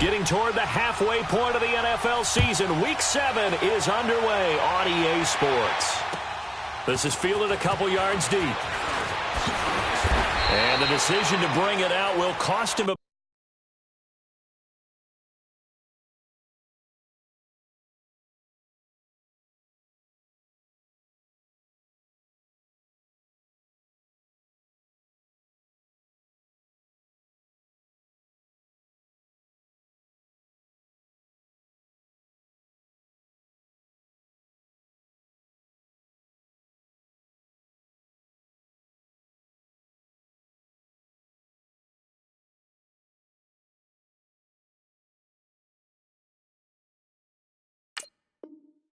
Getting toward the halfway point of the NFL season. Week 7 is underway on EA Sports. This is fielded a couple yards deep. And the decision to bring it out will cost him a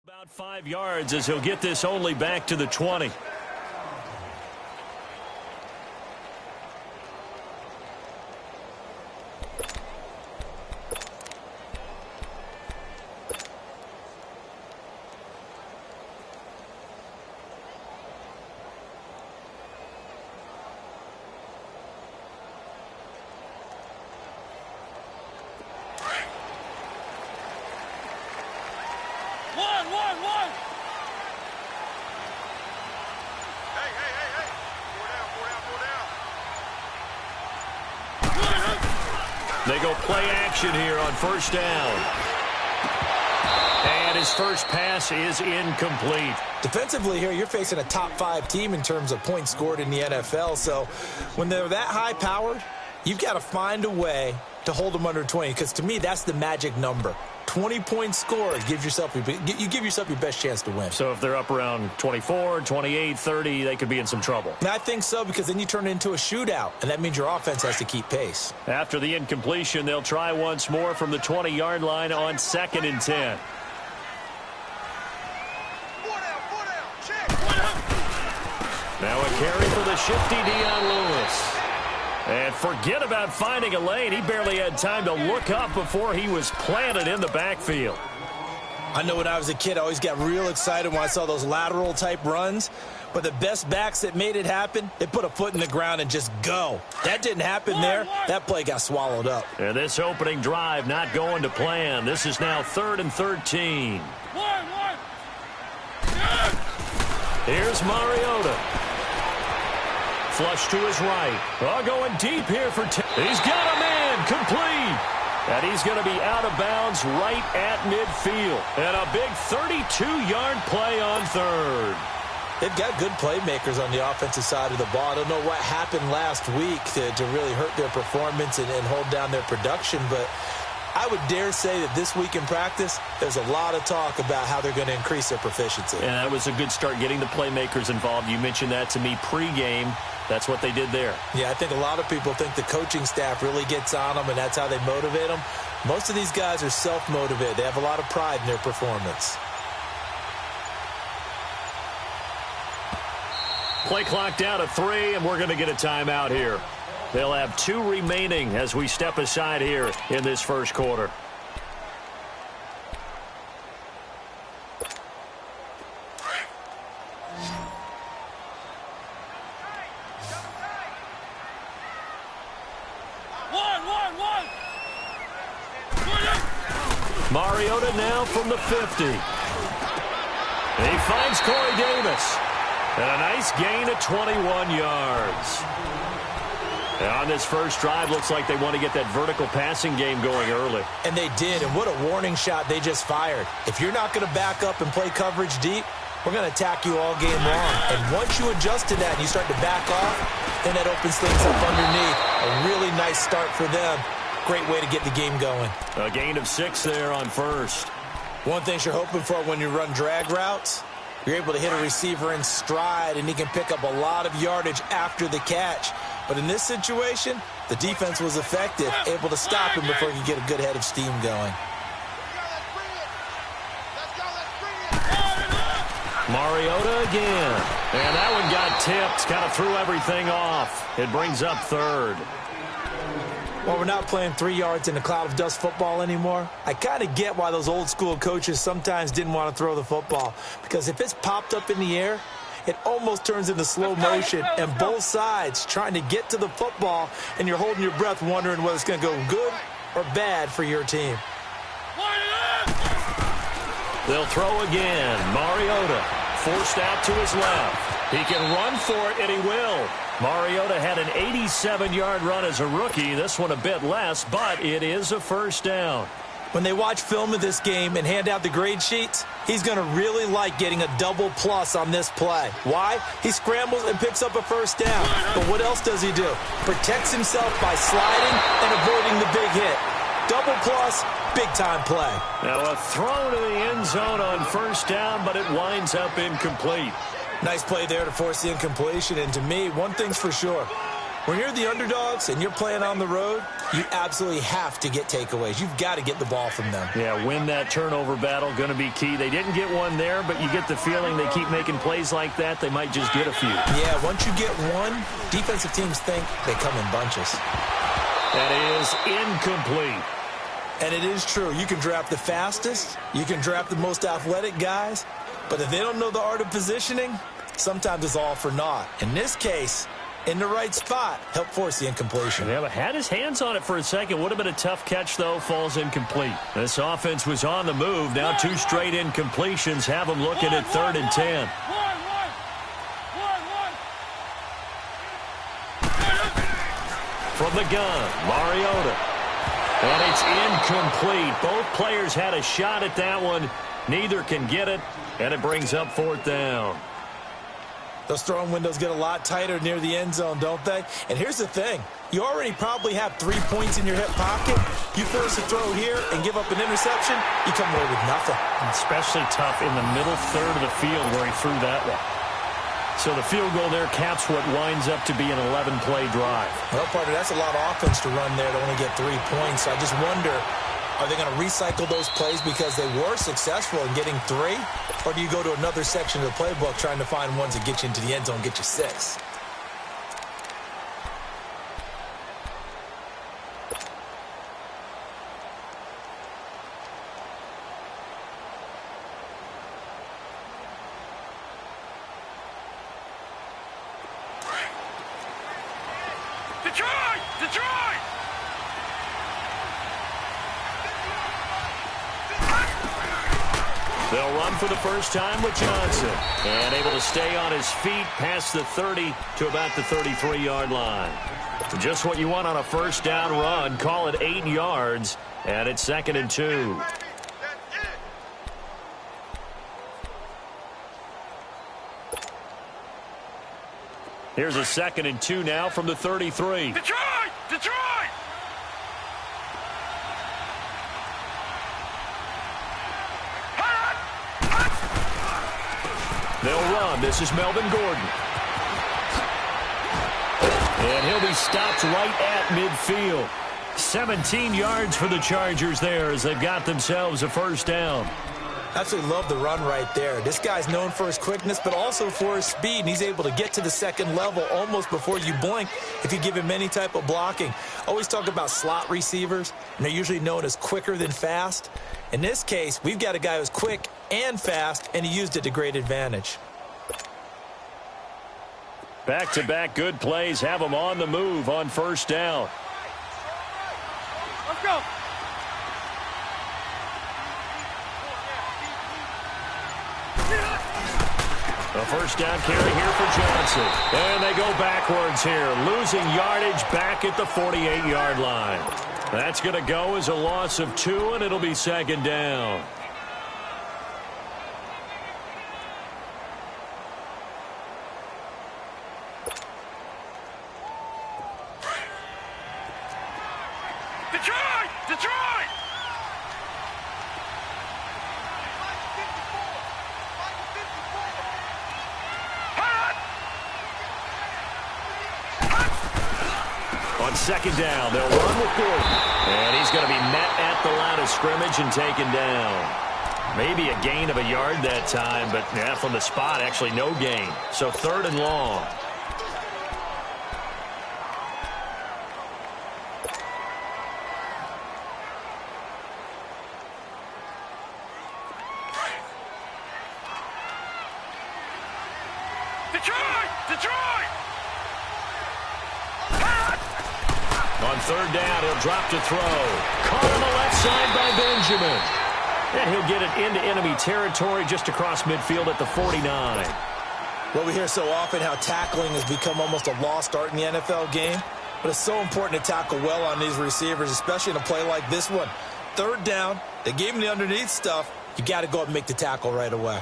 about 5 yards as he'll get this only back to the 20. They go play action here on first down. And his first pass is incomplete. Defensively here, you're facing a top 5 team in terms of points scored in the NFL. So when they're that high-powered, you've got to find a way to hold them under 20. Because to me, that's the magic number. 20 points scored, you give yourself your best chance to win. So if they're up around 24, 28, 30, they could be in some trouble. And I think so, because then you turn it into a shootout, and that means your offense has to keep pace. After the incompletion, they'll try once more from the 20-yard line on 2nd and 10. Now a carry for the shifty Dion Lewis. And forget about finding a lane. He barely had time to look up before he was planted in the backfield. I know when I was a kid, I always got real excited when I saw those lateral-type runs. But the best backs that made it happen, they put a foot in the ground and just go. That didn't happen there. That play got swallowed up. And this opening drive not going to plan. This is now 3rd and 13. Here's Mariota. Flush to his right. Oh, going deep here for he's got a man complete. And he's going to be out of bounds right at midfield. And a big 32-yard play on 3rd. They've got good playmakers on the offensive side of the ball. I don't know what happened last week to really hurt their performance and hold down their production, but I would dare say that this week in practice, there's a lot of talk about how they're going to increase their proficiency. And that was a good start, getting the playmakers involved. You mentioned that to me pregame. That's what they did there. Yeah, I think a lot of people think the coaching staff really gets on them, and that's how they motivate them. Most of these guys are self-motivated. They have a lot of pride in their performance. Play clock down to 3, and we're going to get a timeout here. They'll have 2 remaining as we step aside here in this first quarter. Mariota now from the 50. He finds Corey Davis. And a nice gain of 21 yards. And on this first drive, looks like they want to get that vertical passing game going early. And they did, and what a warning shot they just fired. If you're not going to back up and play coverage deep, we're going to attack you all game long. And once you adjust to that and you start to back off, then that opens things up underneath. A really nice start for them. Great way to get the game going. A gain of 6 there on first. One thing you're hoping for when you run drag routes, you're able to hit a receiver in stride, and he can pick up a lot of yardage after the catch. But in this situation, the defense was effective, able to stop him before he could get a good head of steam going. Mariota again. And that one got tipped, kind of threw everything off. It brings up 3rd. Well, we're not playing 3 yards in a cloud of dust football anymore. I kind of get why those old school coaches sometimes didn't want to throw the football. Because if it's popped up in the air, it almost turns into slow motion. And both sides trying to get to the football, and you're holding your breath wondering whether it's going to go good or bad for your team. They'll throw again. Mariota forced out to his left. He can run for it, and he will. Mariota had an 87-yard run as a rookie. This one a bit less, but it is a first down. When they watch film of this game and hand out the grade sheets, he's going to really like getting a double plus on this play. Why? He scrambles and picks up a first down. But what else does he do? Protects himself by sliding and avoiding the big hit. Double plus, big-time play. Now a throw to the end zone on first down, but it winds up incomplete. Nice play there to force the incompletion. And to me, one thing's for sure. When you're the underdogs and you're playing on the road, you absolutely have to get takeaways. You've got to get the ball from them. Yeah, win that turnover battle, going to be key. They didn't get one there, but you get the feeling they keep making plays like that, they might just get a few. Yeah, once you get one, defensive teams think they come in bunches. That is incomplete. And it is true. You can draft the fastest, you can draft the most athletic guys, but if they don't know the art of positioning, sometimes it's all for naught. In this case, in the right spot, help force the incompletion. Yeah, but had his hands on it for a second. Would have been a tough catch, though. Falls incomplete. This offense was on the move. Now 2 straight incompletions have them looking at 3rd and 10. From the gun, Mariota. And it's incomplete. Both players had a shot at that one. Neither can get it, and it brings up 4th down. Those throwing windows get a lot tighter near the end zone, don't they? And here's the thing. You already probably have 3 points in your hip pocket. You force a throw here and give up an interception, you come away with nothing. Especially tough in the middle third of the field where he threw that one. So the field goal there caps what winds up to be an 11-play drive. Well, partner, that's a lot of offense to run there to only get 3 points. So I just wonder, are they going to recycle those plays because they were successful in getting 3? Or do you go to another section of the playbook trying to find ones that get you into the end zone and get you 6? Detroit! They'll run for the first time with Johnson. And able to stay on his feet past the 30 to about the 33-yard line. Just what you want on a first down run. Call it 8 yards. And it's 2nd and 2. Here's a 2nd and 2 now from the 33. Detroit! They'll run. This is Melvin Gordon. And he'll be stopped right at midfield. 17 yards for the Chargers there as they've got themselves a first down. Absolutely love the run right there. This guy's known for his quickness, but also for his speed, and he's able to get to the second level almost before you blink if you give him any type of blocking. Always talk about slot receivers, and they're usually known as quicker than fast. In this case, we've got a guy who's quick and fast, and he used it to great advantage. Back-to-back good plays have him on the move on first down. Let's go. A first down carry here for Johnson. And they go backwards here, losing yardage back at the 48-yard line. That's going to go as a loss of 2, and it'll be 2nd down. Detroit! On 2nd down, they'll run with Gordon. And he's going to be met at the line of scrimmage and taken down. Maybe a gain of a yard that time, but yeah, from the spot, actually no gain. So 3rd and long. On on third down. He'll drop to throw. Caught on the left side by Benjamin. And he'll get it into enemy territory just across midfield at the 49. Well, we hear so often how tackling has become almost a lost art in the NFL game. But it's so important to tackle well on these receivers, especially in a play like this one. Third down, they gave him the underneath stuff. You got to go up and make the tackle right away.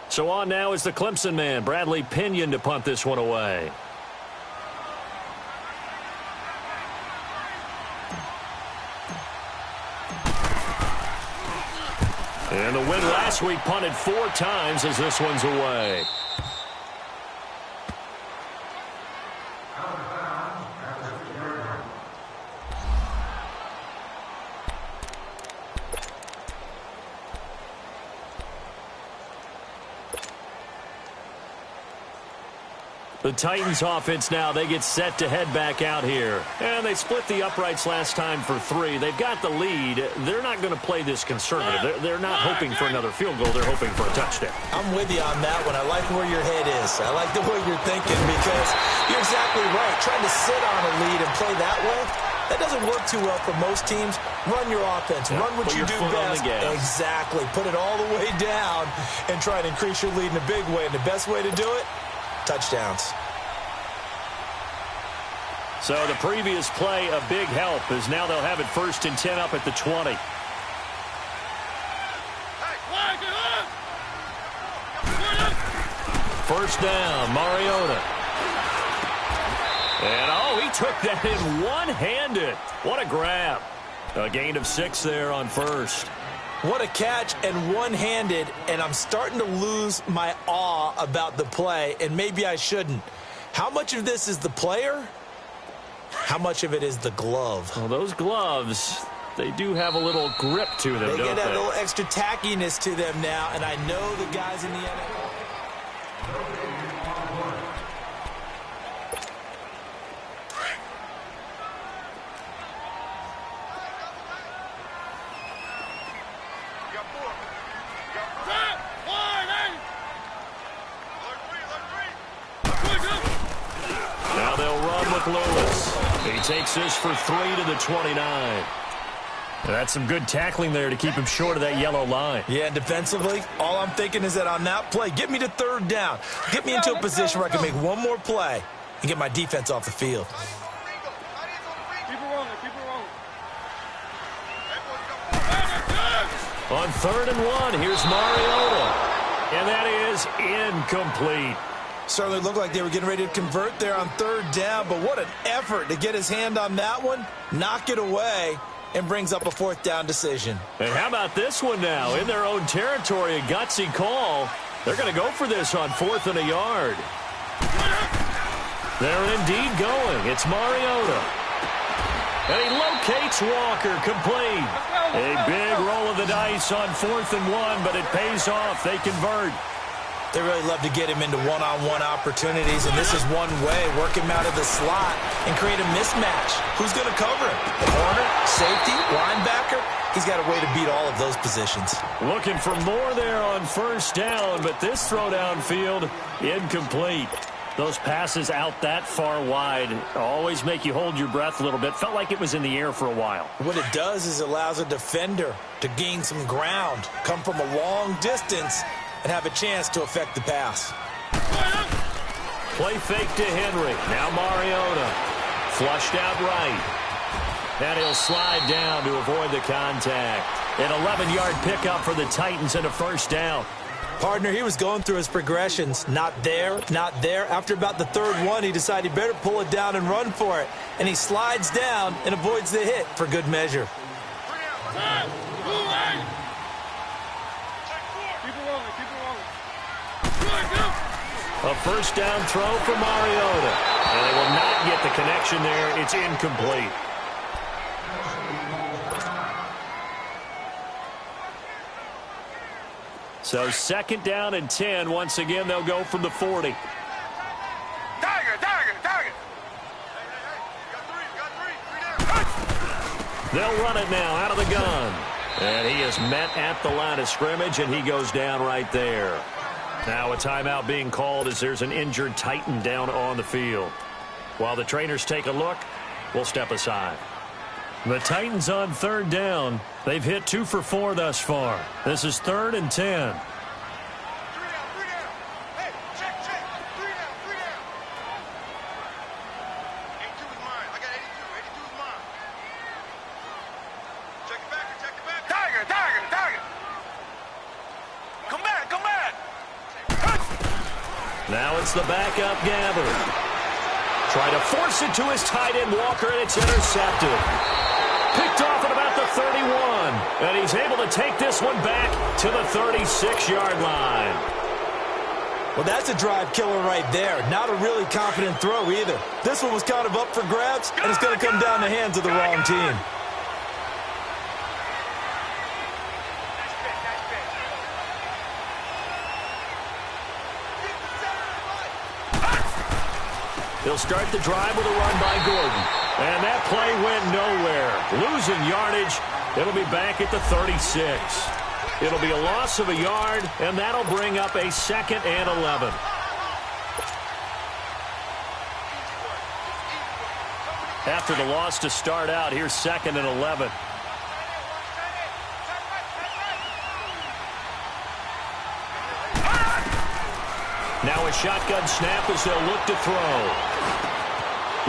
So on now is the Clemson man, Bradley Pinion, to punt this one away. And the win last week punted 4 times as this one's away. The Titans offense now, they get set to head back out here. And they split the uprights last time for 3. They've got the lead. They're not going to play this conservative. They're not hoping for another field goal. They're hoping for a touchdown. I'm with you on that one. I like where your head is. I like the way you're thinking because you're exactly right. Trying to sit on a lead and play that way, that doesn't work too well for most teams. Run your offense. Yeah, run what you do best. Exactly. Put it all the way down and try and increase your lead in a big way. And the best way to do it, touchdowns. So the previous play, a big help, as now they'll have it 1st and 10 up at the 20. First down, Mariota. And, oh, he took that in one-handed. What a grab. A gain of 6 there on first. What a catch and one-handed, and I'm starting to lose my awe about the play, and maybe I shouldn't. How much of this is the player? How much of it is the glove? Well, those gloves, they do have a little grip to them, don't they? They get that little extra tackiness to them now, and I know the guys in the NFL. Now they'll run with Lewis. He takes this for 3 to the 29. That's some good tackling there to keep him short of that yellow line. Yeah, and defensively, all I'm thinking is that on that play, get me to third down. Get me into a position where I can make one more play and get my defense off the field. On 3rd and 1, here's Mariota. And that is incomplete. Certainly looked like they were getting ready to convert there on 3rd down, but what an effort to get his hand on that one, knock it away, and brings up a 4th down decision. And how about this one now? In their own territory, a gutsy call. They're going to go for this on 4th and a yard. They're indeed going. It's Mariota. And he locates Walker, complete. A big roll of the dice on 4th and 1, but it pays off. They convert. They really love to get him into one-on-one opportunities, and this is one way, work him out of the slot and create a mismatch. Who's going to cover him? The corner, safety, linebacker? He's got a way to beat all of those positions. Looking for more there on 1st down, but this throw downfield, incomplete. Those passes out that far wide always make you hold your breath a little bit. Felt like it was in the air for a while. What it does is allows a defender to gain some ground, come from a long distance, and have a chance to affect the pass. Play fake to Henry. Now Mariota. Flushed out right. And he'll slide down to avoid the contact. An 11-yard pickup for the Titans and a 1st down. Partner, he was going through his progressions. Not there, not there. After about the 3rd one, he decided he better pull it down and run for it. And he slides down and avoids the hit for good measure. A 1st down throw for Mariota. And they will not get the connection there. It's incomplete. So 2nd down and 10. Once again, they'll go from the 40. Target. They'll run it now out of the gun. And he is met at the line of scrimmage, and he goes down right there. Now a timeout being called as there's an injured Titan down on the field. While the trainers take a look, we'll step aside. The Titans on third down. They've hit 2 for 4 thus far. This is 3rd and 10. Now it's the backup Gabbard. Try to force it to his tight end Walker, and it's intercepted. Picked off at about the 31. And he's able to take this one back to the 36-yard line. Well, that's a drive killer right there. Not a really confident throw either. This one was kind of up for grabs, and it's going to come down the hands of the wrong team. He'll start the drive with a run by Gordon. And that play went nowhere. Losing yardage. It'll be back at the 36. It'll be a loss of a yard, and that'll bring up a 2nd and 11. After the loss to start out, here's 2nd and 11. Now a shotgun snap as they'll look to throw.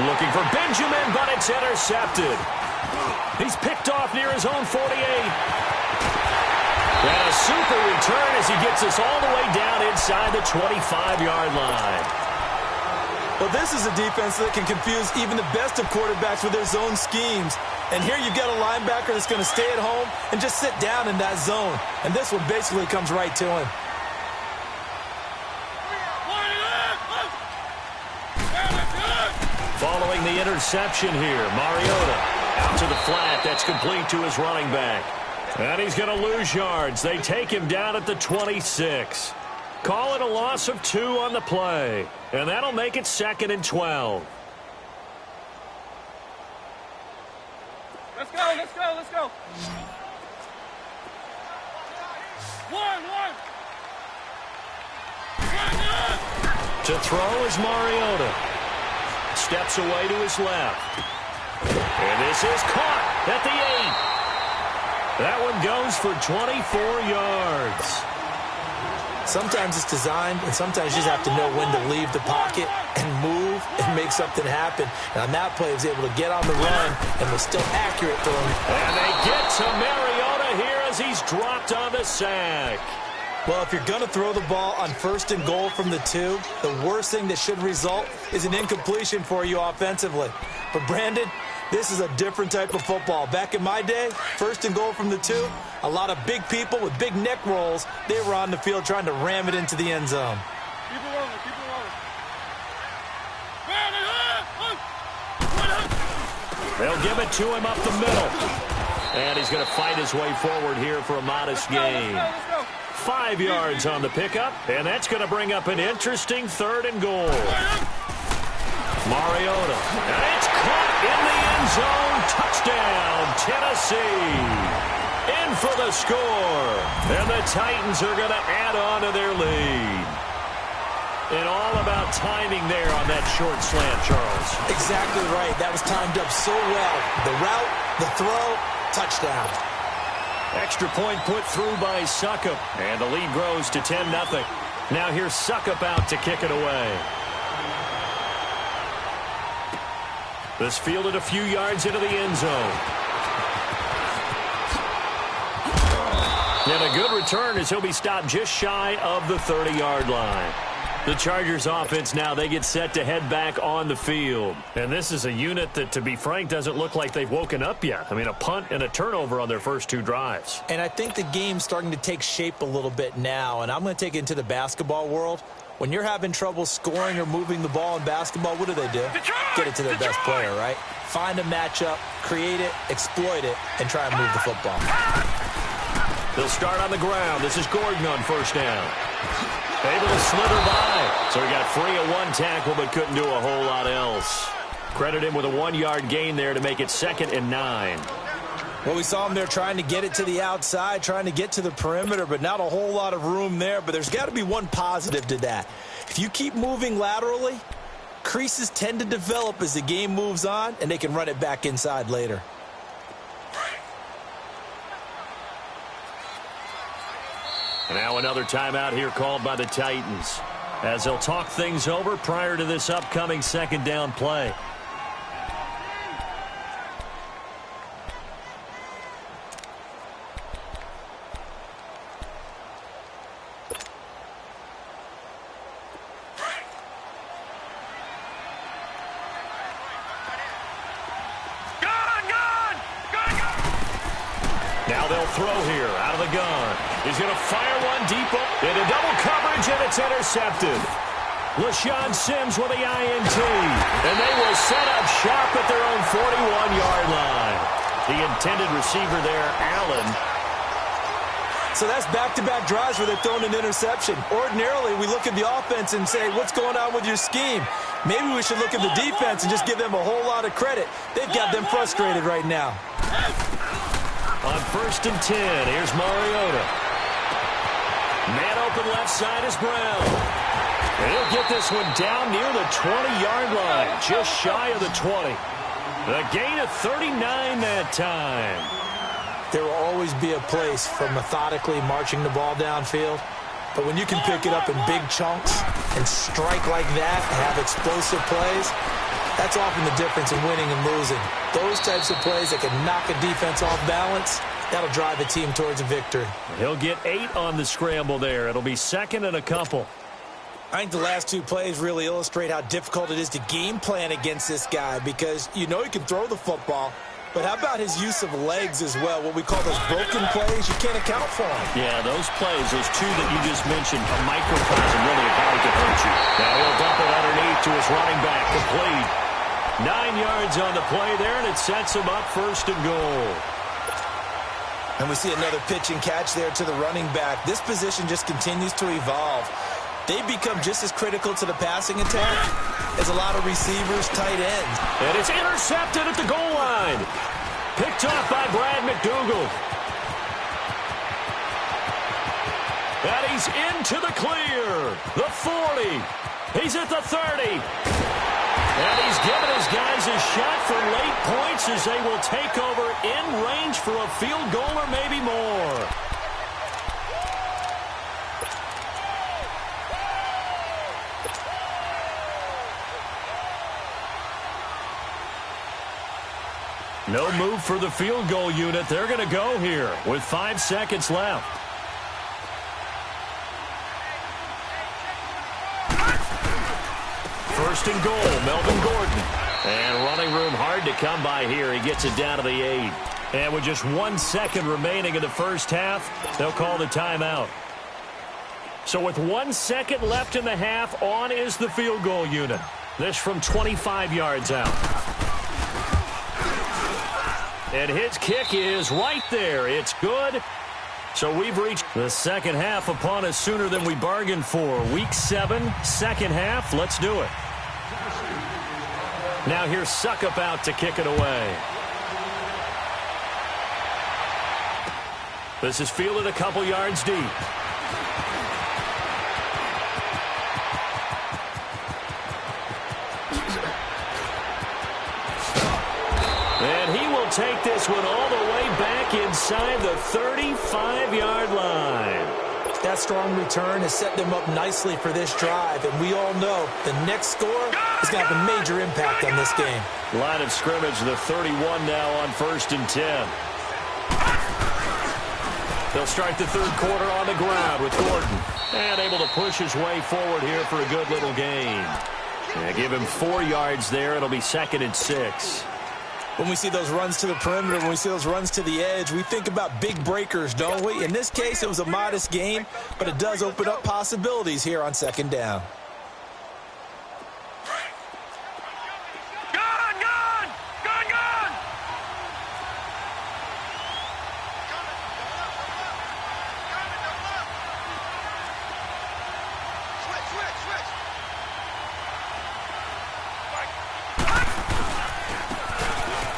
Looking for Benjamin, but it's intercepted. He's picked off near his own 48. And a super return as he gets us all the way down inside the 25-yard line. Well, this is a defense that can confuse even the best of quarterbacks with their zone schemes. And here you've got a linebacker that's going to stay at home and just sit down in that zone. And this one basically comes right to him. Following the interception here, Mariota out to the flat. That's complete to his running back. And he's going to lose yards. They take him down at the 26. Call it a loss of 2 on the play. And that'll make it 2nd and 12. Let's go, let's go, let's go. One. To throw is Mariota. Steps away to his left. And this is caught at the 8. That one goes for 24 yards. Sometimes it's designed, and sometimes you just have to know when to leave the pocket and move and make something happen. And on that play, he was able to get on the run and was still accurate throwing. And they get to Mariota here as he's dropped on the sack. Well, if you're going to throw the ball on 1st and goal from the 2, the worst thing that should result is an incompletion for you offensively. But, Brandon, this is a different type of football. Back in my day, 1st and goal from the 2, a lot of big people with big neck rolls, they were on the field trying to ram it into the end zone. Keep it rolling, keep it rolling. They'll give it to him up the middle. And he's going to fight his way forward here for a modest gain. Let's go. 5 yards on the pickup, and that's going to bring up an interesting 3rd and goal. Mariota, and it's caught in the end zone. Touchdown, Tennessee. In for the score, and the Titans are going to add on to their lead. And all about timing there on that short slant, Charles. Exactly right. That was timed up so well. The route, the throw, touchdown. Extra point put through by Suckup, and the lead grows to 10-0. Now here's Suckup out to kick it away. This fielded a few yards into the end zone. And a good return as he'll be stopped just shy of the 30-yard line. The Chargers offense now, they get set to head back on the field. And this is a unit that, to be frank, doesn't look like they've woken up yet. I mean, a punt and a turnover on their first 2 drives. And I think the game's starting to take shape a little bit now, and I'm going to take it into the basketball world. When you're having trouble scoring or moving the ball in basketball, what do? Get it to their best player, right? Find a matchup, create it, exploit it, and try and move the football. They'll start on the ground. This is Gordon on first down. Able to slither by. So he got free of 1 tackle but couldn't do a whole lot else. Credit him with a 1-yard gain there to make it 2nd and 9. Well, we saw him there trying to get it to the outside, trying to get to the perimeter, but not a whole lot of room there. But there's got to be one positive to that. If you keep moving laterally, creases tend to develop as the game moves on, and they can run it back inside later. Now another timeout here called by the Titans, as they'll talk things over prior to this upcoming second down play. Now they'll throw here out of the gun. He's going to fire one deep into double coverage, and it's intercepted. LaShawn Sims with the INT. And they will set up shop at their own 41-yard line. The intended receiver there, Allen. So that's back-to-back drives where they're throwing an interception. Ordinarily, we look at the offense and say, what's going on with your scheme? Maybe we should look at the defense and just give them a whole lot of credit. They've got them frustrated right now. On 1st and 10, here's Mariota. Man open left side is Brown. And he'll get this one down near the 20-yard line, just shy of the 20. The gain of 39 that time. There will always be a place for methodically marching the ball downfield. But when you can pick it up in big chunks and strike like that and have explosive plays, that's often the difference in winning and losing. Those types of plays that can knock a defense off balance, that'll drive a team towards a victory. He'll get 8 on the scramble there. It'll be second and a couple. I think the last two plays really illustrate how difficult it is to game plan against this guy, because you know he can throw the football, but how about his use of legs as well? What we call those broken plays, you can't account for them. Yeah, those plays, those two that you just mentioned, a microcosm really of how he can hurt you. Now he'll dump it underneath to his running back, complete. 9 yards on the play there, and it sets him up 1st and goal. And we see another pitch and catch there to the running back. This position just continues to evolve. They become just as critical to the passing attack as a lot of receivers, tight ends. And it's intercepted at the goal line. Picked off by Brad McDougal. And he's into the clear. The 40. He's at the 30. And he's given his guys a shot for late points as they will take over in range for a field goal or maybe more. No move for the field goal unit. They're going to go here with 5 seconds left. First and goal, Melvin Gordon. And running room hard to come by here. He gets it down to the 8. And with just 1 second remaining in the first half, they'll call the timeout. So with 1 second left in the half, on is the field goal unit. This from 25 yards out. And his kick is right there. It's good. So we've reached the second half upon us sooner than we bargained for. Week 7, second half. Let's do it. Now here's Suckup out to kick it away. This is fielded a couple yards deep. And he will take this one all the way back inside the 35-yard line. That strong return has set them up nicely for this drive, and we all know the next score is going to have a major impact on this game. Line of scrimmage, the 31 now on 1st and 10. They'll start the third quarter on the ground with Gordon. And able to push his way forward here for a good little gain. And give him 4 yards there. It'll be 2nd and 6. When we see those runs to the perimeter, when we see those runs to the edge, we think about big breakers, don't we? In this case, it was a modest gain, but it does open up possibilities here on 2nd down.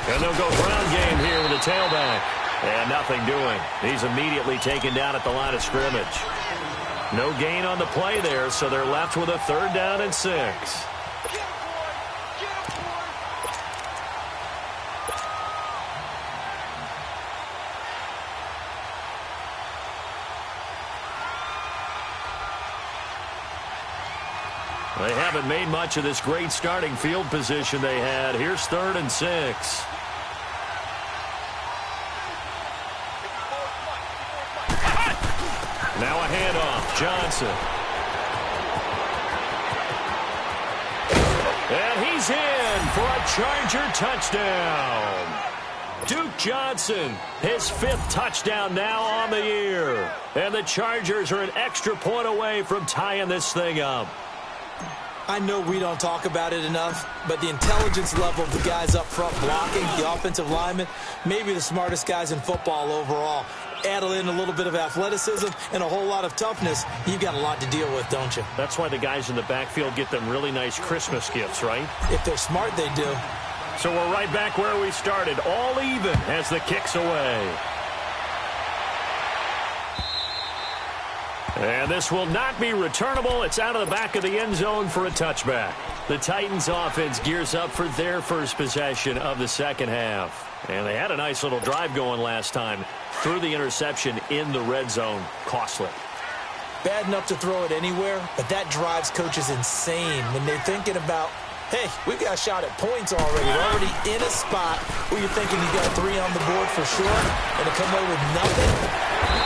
And they'll go ground game here with a tailback. And nothing doing. He's immediately taken down at the line of scrimmage. No gain on the play there, so they're left with a 3rd down and 6. They haven't made much of this great starting field position they had. Here's 3rd and 6. Now a handoff. Johnson. And he's in for a Charger touchdown. Duke Johnson, his 5th touchdown now on the year. And the Chargers are an extra point away from tying this thing up. I know we don't talk about it enough, but the intelligence level of the guys up front blocking, the offensive linemen, maybe the smartest guys in football overall. Add in a little bit of athleticism and a whole lot of toughness, you've got a lot to deal with, don't you? That's why the guys in the backfield get them really nice Christmas gifts, right? If they're smart, they do. So we're right back where we started, all even as the kick's away. And this will not be returnable. It's out of the back of the end zone for a touchback. The Titans offense gears up for their first possession of the second half. And they had a nice little drive going last time. Threw the interception in the red zone. Costly. Bad enough to throw it anywhere, but that drives coaches insane when they're thinking about, hey, we've got a shot at points already. We're already in a spot where you're thinking you got 3 on the board for sure, and to come away with nothing.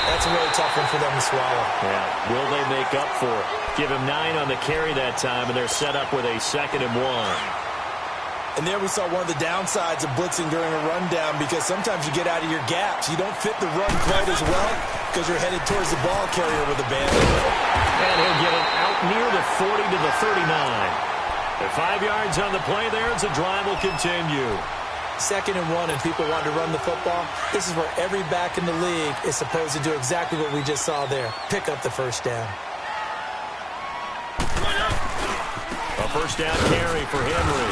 That's a really tough one for them to swallow. Yeah, will they make up for it? Give him 9 on the carry that time, and they're set up with a 2nd and 1. And there we saw one of the downsides of blitzing during a rundown, because sometimes you get out of your gaps. You don't fit the run quite as well because you're headed towards the ball carrier with a band. And he'll get it out near the 40 to the 39. At 5 yards on the play there, as the drive will continue. 2nd and 1, and people want to run the football. This is where every back in the league is supposed to do exactly what we just saw there. Pick up the 1st down. A 1st down carry for Henry.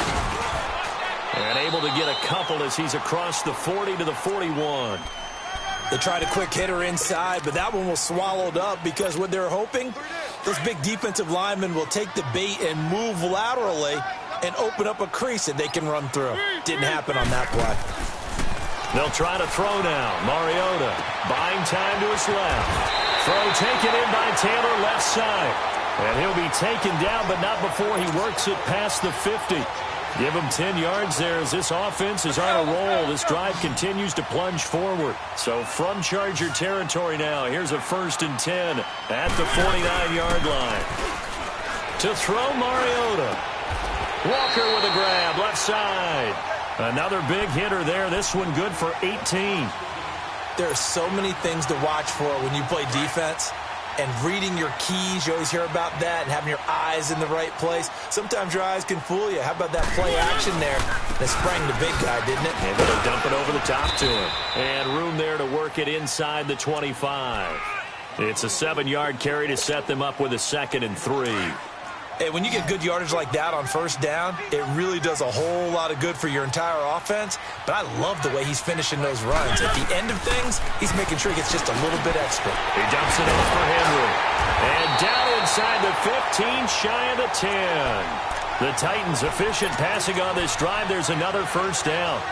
And able to get a couple as he's across the 40 to the 41. They tried a quick hitter inside, but that one was swallowed up because what they're hoping, those big defensive linemen will take the bait and move laterally and open up a crease that they can run through. Didn't happen on that play. They'll try to throw now. Mariota buying time to his left. Throw taken in by Taylor, left side. And he'll be taken down, but not before he works it past the 50. Give him 10 yards there as this offense is on a roll. This drive continues to plunge forward. So from Charger territory now, here's a 1st and 10 at the 49-yard line. To throw Mariota. Walker with a grab, left side. Another big hitter there. This one good for 18. There are so many things to watch for when you play defense. And reading your keys, you always hear about that, and having your eyes in the right place. Sometimes your eyes can fool you. How about that play action there? That sprang the big guy, didn't it? And they'll dump it over the top to him. And room there to work it inside the 25. It's a 7-yard carry to set them up with a 2nd and 3. Hey, when you get good yardage like that on 1st down, it really does a whole lot of good for your entire offense. But I love the way he's finishing those runs. At the end of things, he's making sure he gets just a little bit extra. He dumps it off for Henry. And down inside the 15, shy of the 10. The Titans efficient passing on this drive. There's another 1st down.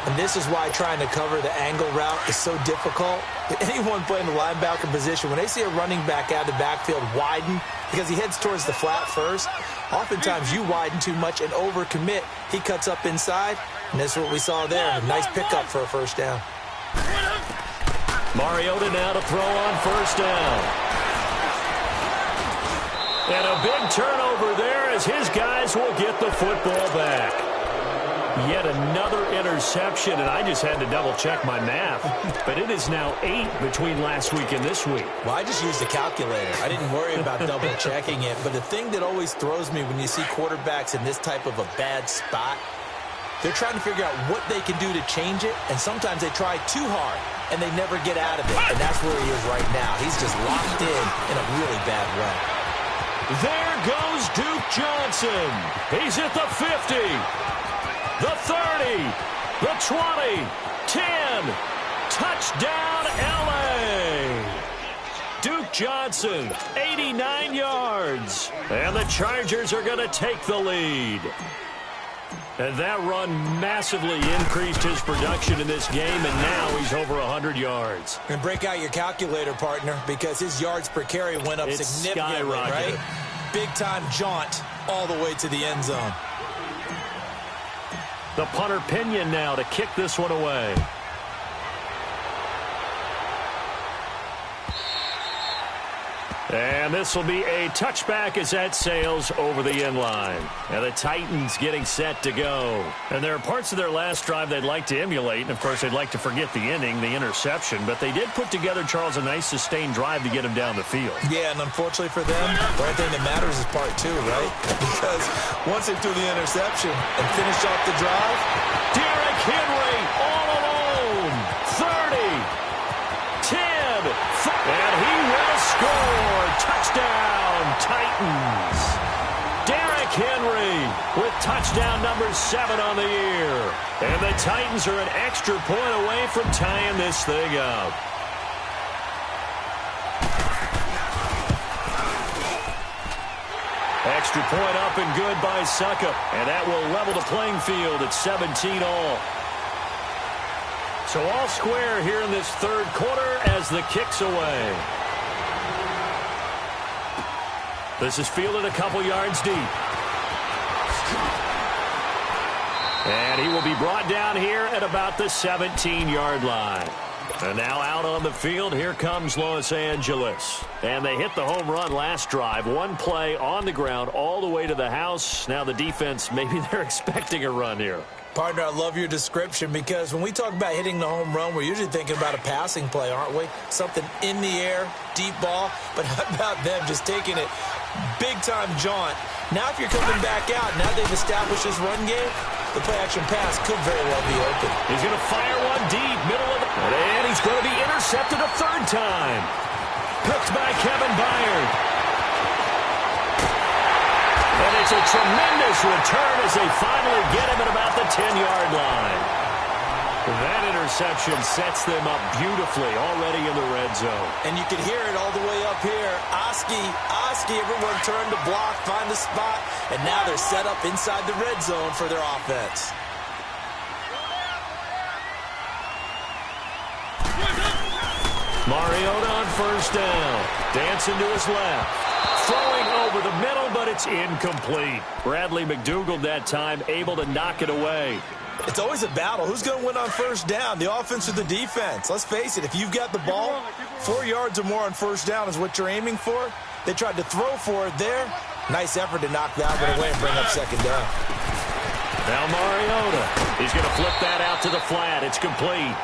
And this is why trying to cover the angle route is so difficult. Anyone playing the linebacker position, when they see a running back out of the backfield widen, because he heads towards the flat first, oftentimes you widen too much and overcommit. He cuts up inside, and that's what we saw there. A nice pickup for a 1st down. Mariota now to throw on 1st down. And a big turnover there as his guys will get the football back. Yet another interception, and I just had to double-check my math. But it is now 8 between last week and this week. Well, I just used the calculator. I didn't worry about double-checking it. But the thing that always throws me when you see quarterbacks in this type of a bad spot, they're trying to figure out what they can do to change it, and sometimes they try too hard, and they never get out of it. And that's where he is right now. He's just locked in a really bad run. There goes Duke Johnson. He's at the 50. The 30, The 20, 10, touchdown LA! Duke Johnson, 89 yards. And the Chargers are going to take the lead. And that run massively increased his production in this game, and now he's over 100 yards. And break out your calculator, partner, because his yards per carry went up significantly, right? Big-time jaunt all the way to the end zone. The punter Pinion now to kick this one away. And this will be a touchback as that sails over the end line. And the Titans getting set to go. And there are parts of their last drive they'd like to emulate. And, of course, they'd like to forget the inning, the interception. But they did put together, Charles, a nice sustained drive to get him down the field. Yeah, and unfortunately for them, the only thing that matters is part two, right? Because once they threw the interception and finished off the drive, Derrick Henry all alone. 30, 10, and he will score. Touchdown, Titans. Derrick Henry with touchdown number 7 on the year. And the Titans are an extra point away from tying this thing up. Extra point up and good by Suckup. And that will level the playing field at 17 all. So all square here in this third quarter as the kick's away. This is fielded a couple yards deep. And he will be brought down here at about the 17-yard line. And now out on the field, here comes Los Angeles. And they hit the home run last drive. One play on the ground all the way to the house. Now the defense, maybe they're expecting a run here. Partner, I love your description because when we talk about hitting the home run, we're usually thinking about a passing play, aren't we? Something in the air, deep ball. But how about them just taking it big-time jaunt? Now if you're coming back out, now they've established this run game, the play-action pass could very well be open. He's going to fire one deep, middle of the... And he's going to be intercepted a third time. Picked by Kevin Byard. And it's a tremendous return as they finally get him at about the 10-yard line. That interception sets them up beautifully already in the red zone. And you can hear it all the way up here. Oski, everyone turned to block, find the spot, and now they're set up inside the red zone for their offense. Mariota on first down. Dancing to his left. Throwing over the middle, but it's incomplete. Bradley McDougald that time able to knock it away. It's always a battle. Who's going to win on first down, the offense or the defense? Let's face it, if you've got the ball, 4 yards or more on first down is what you're aiming for. They tried to throw for it there. Nice effort to knock that one away and bring up second down. Now Mariota. He's going to flip that out to the flat. It's complete.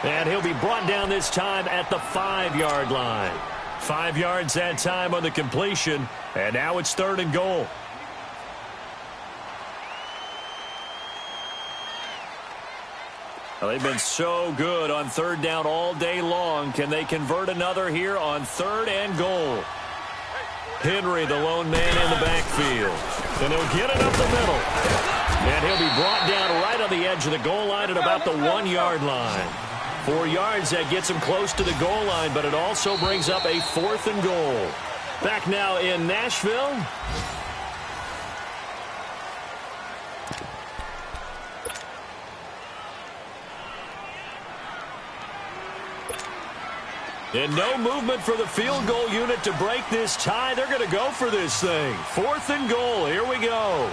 And he'll be brought down this time at the 5-yard line. 5 yards that time on the completion. And now it's 3rd and goal. Well, they've been so good on 3rd down all day long. Can they convert another here on 3rd and goal? Henry, the lone man in the backfield. And he'll get it up the middle. And he'll be brought down right on the edge of the goal line at about the 1-yard line. 4 yards, that gets him close to the goal line, but it also brings up a 4th and goal. Back now in Nashville. And no movement for the field goal unit to break this tie. They're going to go for this thing. 4th and goal. Here we go.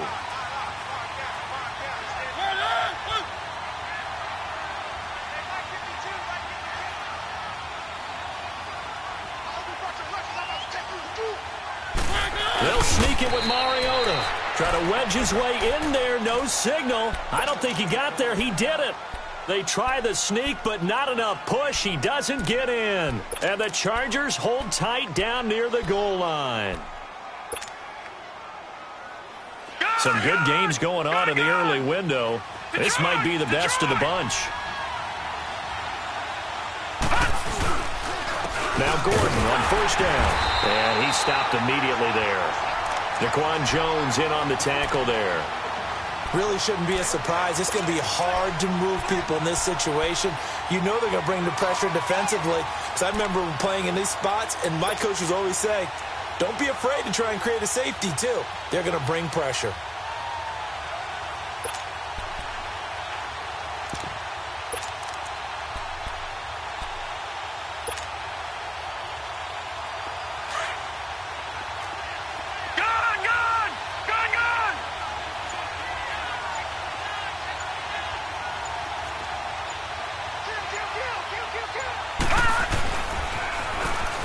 They'll sneak it with Mariota. Try to wedge his way in there. No signal. I don't think he got there. He did it. They try the sneak, but not enough push. He doesn't get in. And the Chargers hold tight down near the goal line. Some good games going on in the early window. This might be the best of the bunch. Now Gordon on first down. And he stopped immediately there. Daquan Jones in on the tackle there. Really shouldn't be a surprise. It's going to be hard to move people in this situation. You know they're going to bring the pressure defensively. Because I remember playing in these spots, and my coaches always say, don't be afraid to try and create a safety, too. They're going to bring pressure.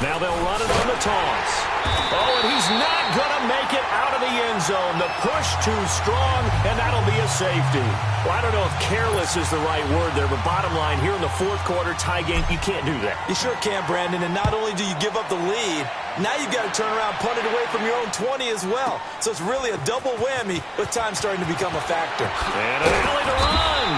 Now they'll run it on the toss. Oh, and he's not going to make it out of the end zone. The push too strong, and that'll be a safety. Well, I don't know if careless is the right word there, but bottom line, here in the fourth quarter, tie game, you can't do that. You sure can, Brandon, and not only do you give up the lead, now you've got to turn around, punt it away from your own 20 as well. So it's really a double whammy with time starting to become a factor. And an alley to run.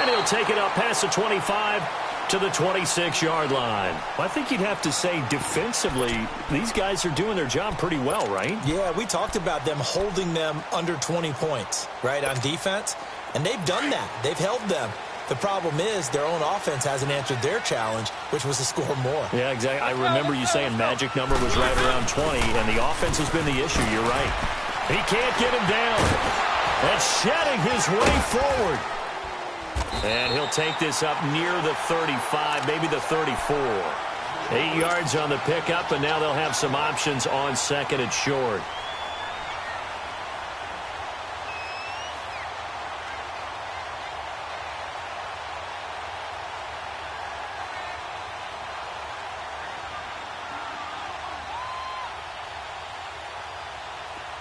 And he'll take it up past the 25 to the 26-yard line. Well, I think you'd have to say defensively, these guys are doing their job pretty well, right? Yeah, we talked about them holding them under 20 points, right, on defense. And they've done that. They've held them. The problem is their own offense hasn't answered their challenge, which was to score more. Yeah, exactly. I remember you saying magic number was right around 20, and the offense has been the issue. You're right. He can't get him down. And shedding his way forward. And he'll take this up near the 35, maybe the 34. 8 yards on the pickup, and now they'll have some options on second and short.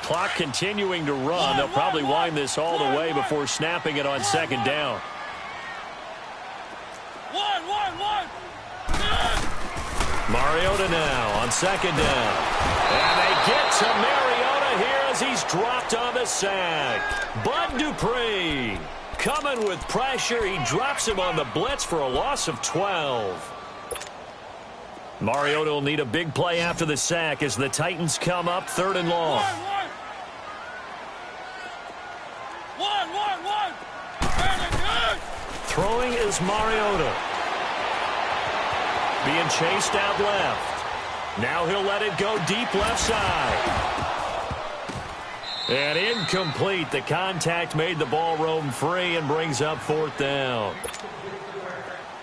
Clock continuing to run. They'll probably wind this all the way before snapping it on second down. Mariota now on second down. And they get to Mariota here as he's dropped on the sack. Bud Dupree coming with pressure. He drops him on the blitz for a loss of 12. Mariota will need a big play after the sack as the Titans come up third and long. Throwing is Mariota. Being chased out left. Now he'll let it go deep left side. And incomplete. The contact made the ball roam free and brings up fourth down.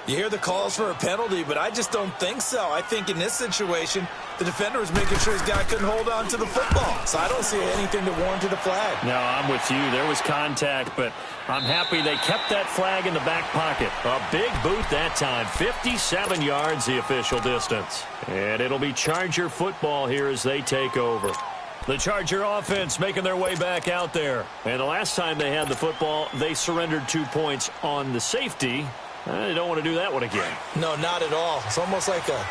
You hear the calls for a penalty, but I just don't think so. I think in this situation, the defender was making sure his guy couldn't hold on to the football. So I don't see anything to warrant a flag. No, I'm with you. There was contact, but I'm happy they kept that flag in the back pocket. A big boot that time. 57 yards, the official distance. And it'll be Charger football here as they take over. The Charger offense making their way back out there. And the last time they had the football, they surrendered 2 points on the safety. They don't want to do that one again. No, not at all. It's almost like a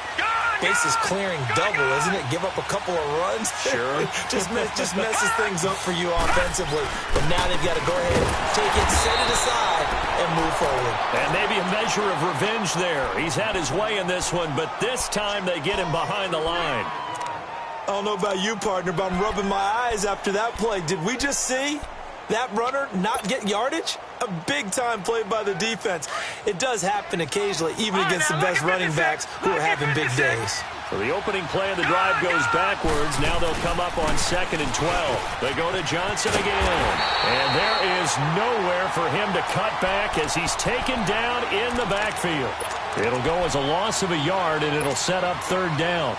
bases clearing double, isn't it? Give up a couple of runs. Sure. just messes things up for you offensively. But now they've got to go ahead, take it, set it aside, and move forward. And maybe a measure of revenge there. He's had his way in this one, but this time they get him behind the line. I don't know about you, partner, but I'm rubbing my eyes after that play. Did we just see that runner not get yardage? A big-time play by the defense. It does happen occasionally, even against the best running backs who are having big days. So the opening play of the drive goes backwards. Now they'll come up on second and 12. They go to Johnson again. And there is nowhere for him to cut back as he's taken down in the backfield. It'll go as a loss of a yard, and it'll set up third down.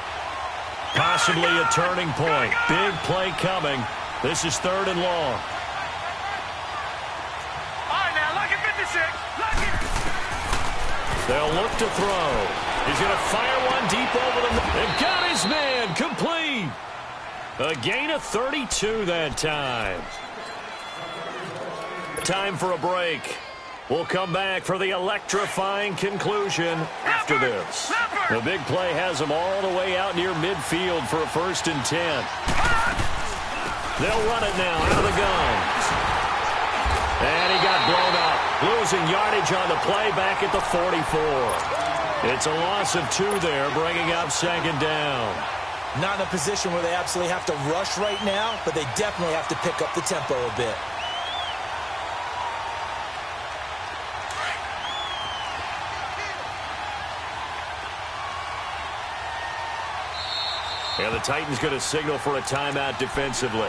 Possibly a turning point. Big play coming. This is third and long. They'll look to throw. He's going to fire one deep over the middle. They've got his man complete. A gain of 32 that time. Time for a break. We'll come back for the electrifying conclusion after this. The big play has them all the way out near midfield for a 1st and 10. They'll run it now out of the gun. And he got blown up. Losing yardage on the play back at the 44. It's a loss of 2 there, bringing up second down. Not in a position where they absolutely have to rush right now, but they definitely have to pick up the tempo a bit. And the Titans going to signal for a timeout defensively,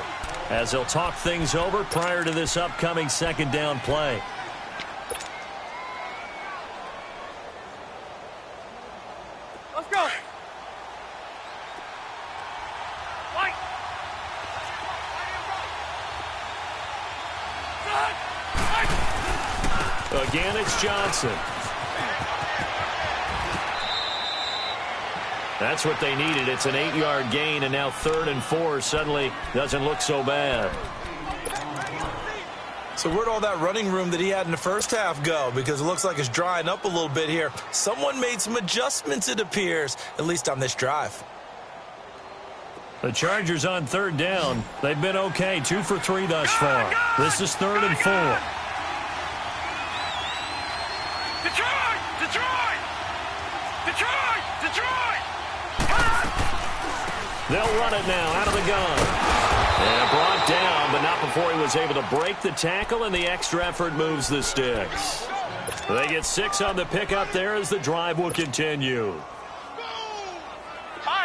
as they'll talk things over prior to this upcoming second down play. Let's go. White. Again, it's Johnson. That's what they needed. It's an 8-yard gain, and now 3rd and 4 suddenly doesn't look so bad. So where'd all that running room that he had in the first half go? Because it looks like it's drying up a little bit here. Someone made some adjustments, it appears, at least on this drive. The Chargers on 3rd down. They've been okay, 2 for 3 thus far. This is 3rd and 4. Detroit! Detroit! Detroit! Detroit! They'll run it now out of the gun. And brought down, but not before he was able to break the tackle, and the extra effort moves the sticks. They get 6 on the pickup there as the drive will continue.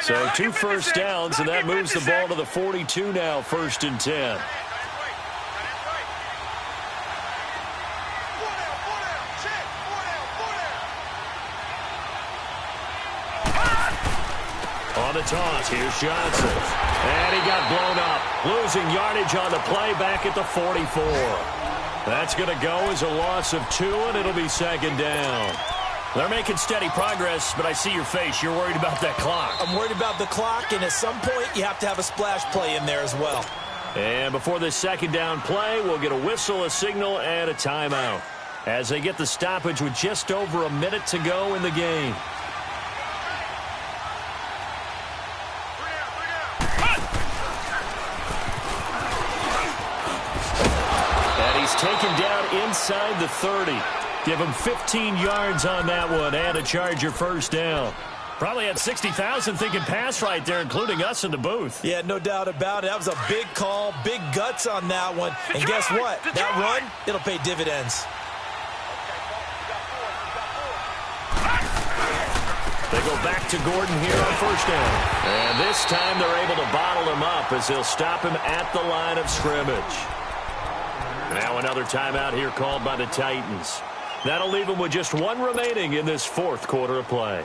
So 2 first downs, and that moves the ball to the 42 now, 1st and 10. On the toss, here's Johnson. And he got blown up. Losing yardage on the play back at the 44. That's going to go as a loss of 2, and it'll be 2nd down. They're making steady progress, but I see your face. You're worried about that clock. I'm worried about the clock, and at some point, you have to have a splash play in there as well. And before this 2nd down play, we'll get a whistle, a signal, and a timeout, as they get the stoppage with just over a minute to go in the game. Taken down inside the 30. Give him 15 yards on that one and a Charger first down. Probably had 60,000 thinking pass right there, including us in the booth. Yeah, no doubt about it. That was a big call, big guts on that one. And guess what? That run, it'll pay dividends. They go back to Gordon here on first down. And this time they're able to bottle him up as they'll stop him at the line of scrimmage. Now another timeout here called by the Titans. That'll leave them with just 1 remaining in this 4th quarter of play.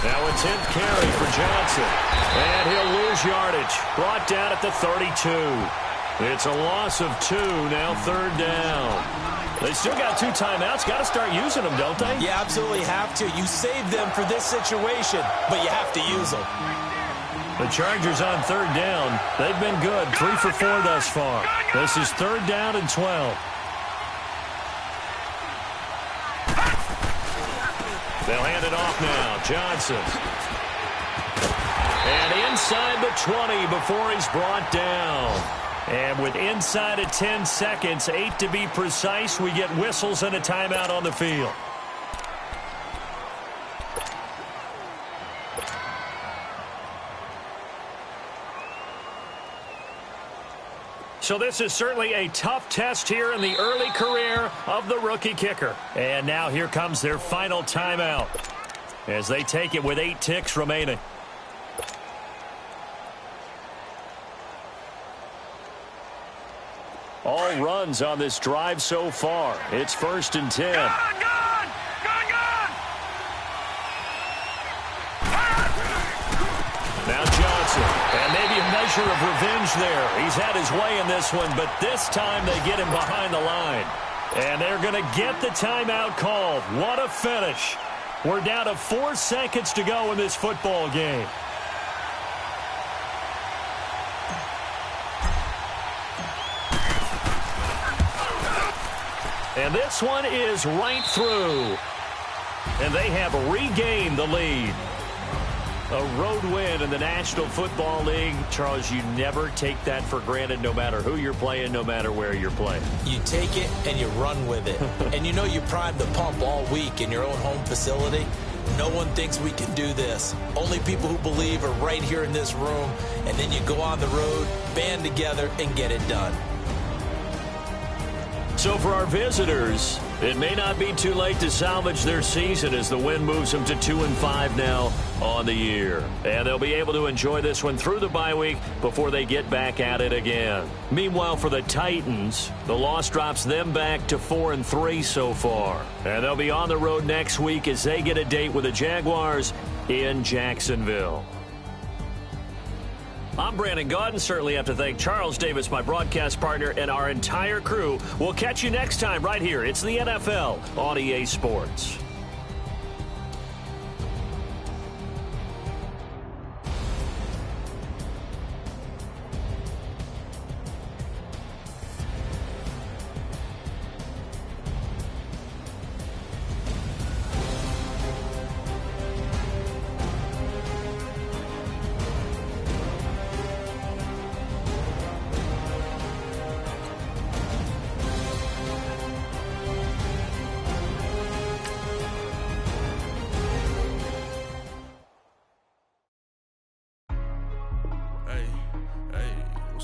Now a 10th carry for Johnson. And he'll lose yardage. Brought down at the 32. It's a loss of 2, now 3rd down. They still got 2 timeouts. Got to start using them, don't they? You absolutely have to. You save them for this situation, but you have to use them. The Chargers on 3rd down. They've been good, 3 for 4 thus far. This is 3rd down and 12. They'll hand it off now. Johnson. And inside the 20 before he's brought down. And with inside of 10 seconds, 8 to be precise, we get whistles and a timeout on the field. So this is certainly a tough test here in the early career of the rookie kicker. And now here comes their final timeout as they take it with 8 ticks remaining. All runs on this drive so far. It's 1st and 10. Gone! Now Johnson. And maybe a measure of revenge there. He's had his way in this one, but this time they get him behind the line. And they're going to get the timeout called. What a finish. We're down to 4 seconds to go in this football game. And this one is right through. And they have regained the lead. A road win in the National Football League. Charles, you never take that for granted no matter who you're playing, no matter where you're playing. You take it and you run with it. And you know you primed the pump all week in your own home facility. No one thinks we can do this. Only people who believe are right here in this room. And then you go on the road, band together, and get it done. So for our visitors, it may not be too late to salvage their season as the win moves them to 2-5 now on the year. And they'll be able to enjoy this one through the bye week before they get back at it again. Meanwhile, for the Titans, the loss drops them back to 4-3 so far. And they'll be on the road next week as they get a date with the Jaguars in Jacksonville. I'm Brandon Gaudin. Certainly have to thank Charles Davis, my broadcast partner, and our entire crew. We'll catch you next time right here. It's the NFL on EA Sports.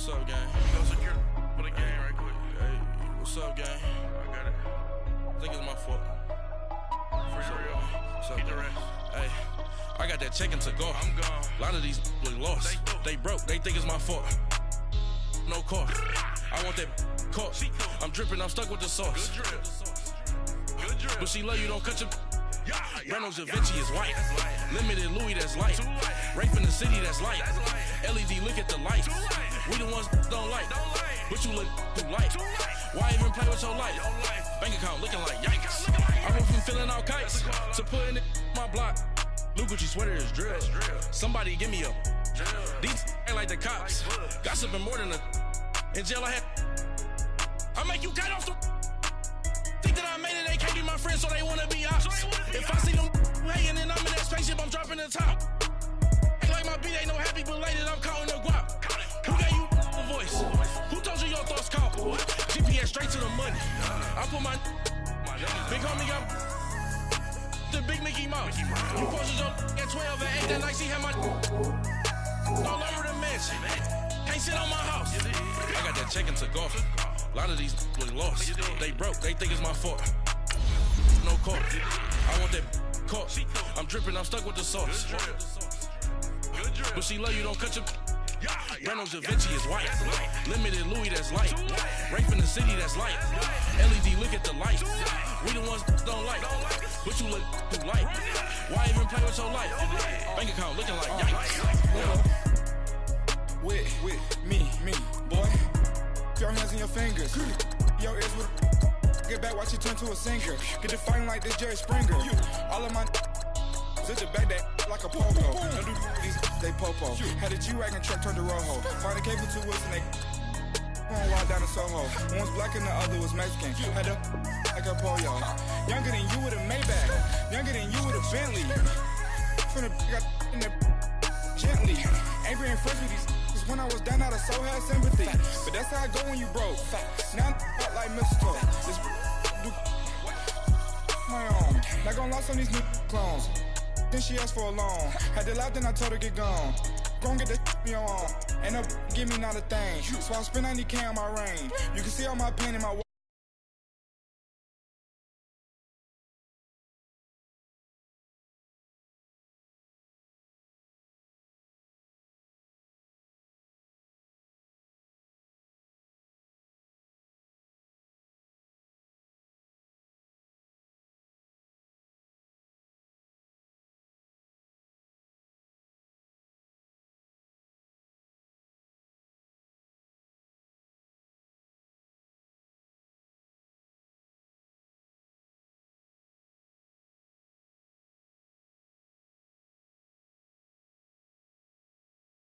What's up, gang? Go secure for the game right quick. Hey, what's up, gang? I got it. I think it's my fault. For real. What's up, Get the gang? rest. Hey, I got that check-in to go. I'm gone. A lot of these look lost. They broke. They think it's my fault. No car. I want that caught. I'm dripping. I'm stuck with the sauce. Good drip. Good drip. But she love you. Don't cut your. Yeah. Reynolds Da Vinci is white. That's light. Limited Louis, that's light. Too light. Rape in the city, that's light. That's light. LED, look at the lights. Too light. We the ones don't like. Don't like. But you look too light. Too light. Why even play with your life? Your life. Bank account looking like yikes. Looking like I went from filling out kites That's a to putting it in my block. New Gucci sweater is drill. That's drill. Somebody give me a. Drill. These ain't like the cops. Like bugs. Gossiping more than a. In jail I had. I make you cut off the. Think that I made it, they can't be my friends, so they wanna be ops. If I see them hating and I'm in that spaceship, I'm dropping the top. Ain't like my beat ain't no happy belated, I'm counting the guap. Who gave you the voice? Who told you your thoughts count? GPS straight to the money. I put my big homie got the big Mickey Mouse. You posted your at 12 and 8 that night, she had my all over the mansion. Can't sit on my house. I got that check-in to golf. A lot of these look lost. They broke. They think it's my fault. No car. I want that caught. I'm dripping. I'm stuck with the sauce. Good drip. But she love you. Don't cut your. Yeah. Reynolds Da Vinci is white. That's light. Limited Louis, that's light. Too light. Rape in the city, that's light. LED, look at the lights. We the ones don't like. But you look too light. Why even play with your life? Bank account looking like yikes. With me, boy. Your hands and your fingers. Your ears with get back, watch you turn to a singer. Get to fighting like this Jerry Springer. All of my zit the back that like a popo. Don't do these they popo. Had a G-Wagon truck turned to Rojo. Find a cable to us and they one wild down in Soho. One was black and the other was Mexican. Had a like a pollo. Younger than you with a Maybach. Younger than you with a Bentley. From the got in the gently. Angry and fresh with these when I was down out of so had sympathy. But that's how I go when you broke. Now I'm like mistletoe. This do my own. Not gonna lost on these new clones. Then she asked for a loan. Had to laugh, then I told her get gone. Gon' get that me on. Ain't no give me not a thing. So I spend 90K on my range. You can see all my pain in my